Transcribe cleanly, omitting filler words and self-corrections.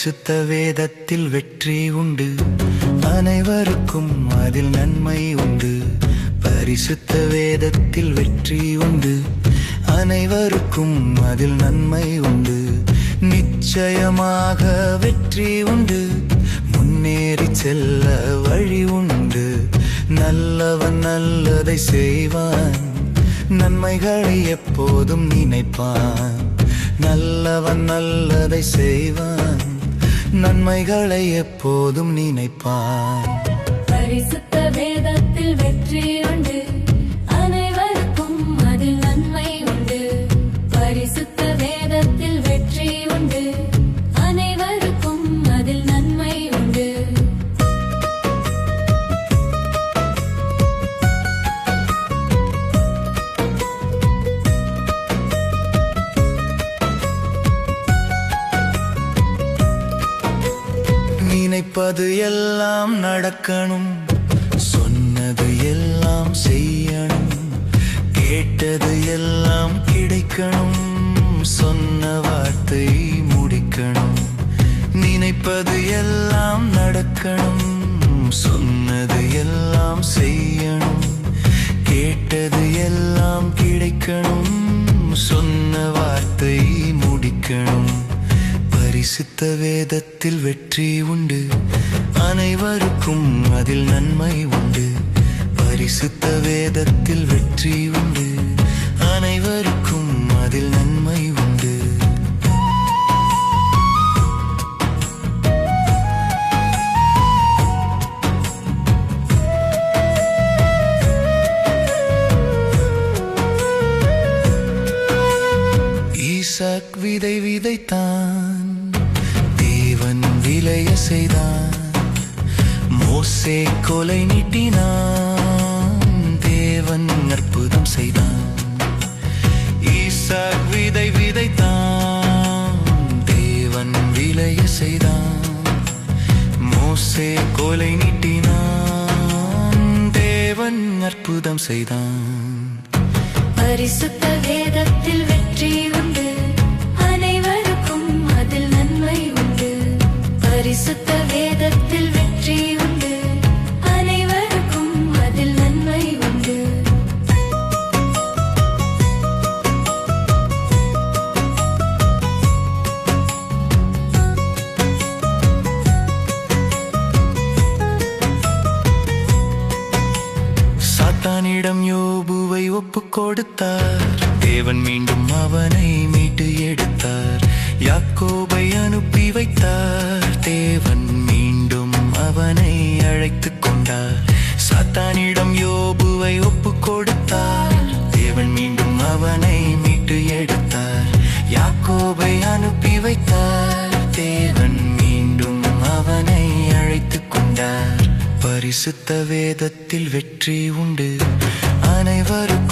பரிசுத்த வேதத்தில் வெற்றி உண்டு, அனைவருக்கும் அதில் நன்மை உண்டு. பரிசுத்த வேதத்தில் வெற்றி உண்டு, அனைவருக்கும் அதில் நன்மை உண்டு. நிச்சயமாக வெற்றி உண்டு, முன்னேறி செல்ல வழி உண்டு. நல்லவன் நல்லதை செய்வான், நன்மைகளை எப்போதும் நினைப்பான். நல்லவன் நல்லதை செய்வான், நன்மைகளை எப்போதும் நினைப்பான். பரிசுத்த வேதத்தில் வெற்றி உண்டு, அனைவருக்கும் அதில் நன்மை உண்டு. பரிசுத்த வேதத்தில் வெற்றி உண்டு, அனைவருக்கும் அதில் நன்மை உண்டு. நினைப்பது எல்லாம் நடக்கணும், சொன்னது எல்லாம் செய்யணும். கேட்டது எல்லாம் கிடைக்கணும், சொன்ன வார்த்தை முடிக்கணும். நினைப்பது எல்லாம் நடக்கணும், சொன்னது எல்லாம் செய்யணும். கேட்டது எல்லாம் கிடைக்கணும், சொன்ன வார்த்தை முடிக்கணும். பரிசுத்த வேதத்தில் வெற்றி உண்டு, அனைவருக்கும் அதில் நன்மை உண்டு. பரிசுத்த வேதத்தில் வெற்றி உண்டு, அனைவருக்கும் அதில் நன்மை உண்டு. ஈசாக் விதை விதைத்தான், தேவன் விளைய செய்தான். மோசே கோலை நீட்டினான், தேவன் அற்புதம் செய்தான். ஈசாக் விதை விதைத்தான், தேவன் விளைய செய்தான். மோசே கோலை நீட்டினான், தேவன் அற்புதம் செய்தான். பரிசுத்த வேதத்தில் வெற்றி உண்டு, அனைவருக்கும் அதில் நன்மை உண்டு. பரிசுத்த வேதத்தில் வெற்றி உண்டு, அனைவருக்கும் அதில் நன்மை உண்டு. சாத்தானிடம் யோபுவை ஒப்புக் கொடுத்தார், தேவன் மீண்டும் அவனை மீட்டு எடுத்தார். யாக்கோபை அனுப்பி வைத்தார், தேவன் மீண்டும் அவனை அழைத்துக் கொண்டார். சாத்தானிடம் யோபுவை ஒப்புக் கொடுத்தார், தேவன் மீண்டும் அவனை மீட்டு எடுத்தார். யாக்கோபை அனுப்பி வைத்தார், தேவன் மீண்டும் அவனை அழைத்துக் கொண்டார். பரிசுத்த வேதத்தில் வெற்றி உண்டு, அனைவருக்கும்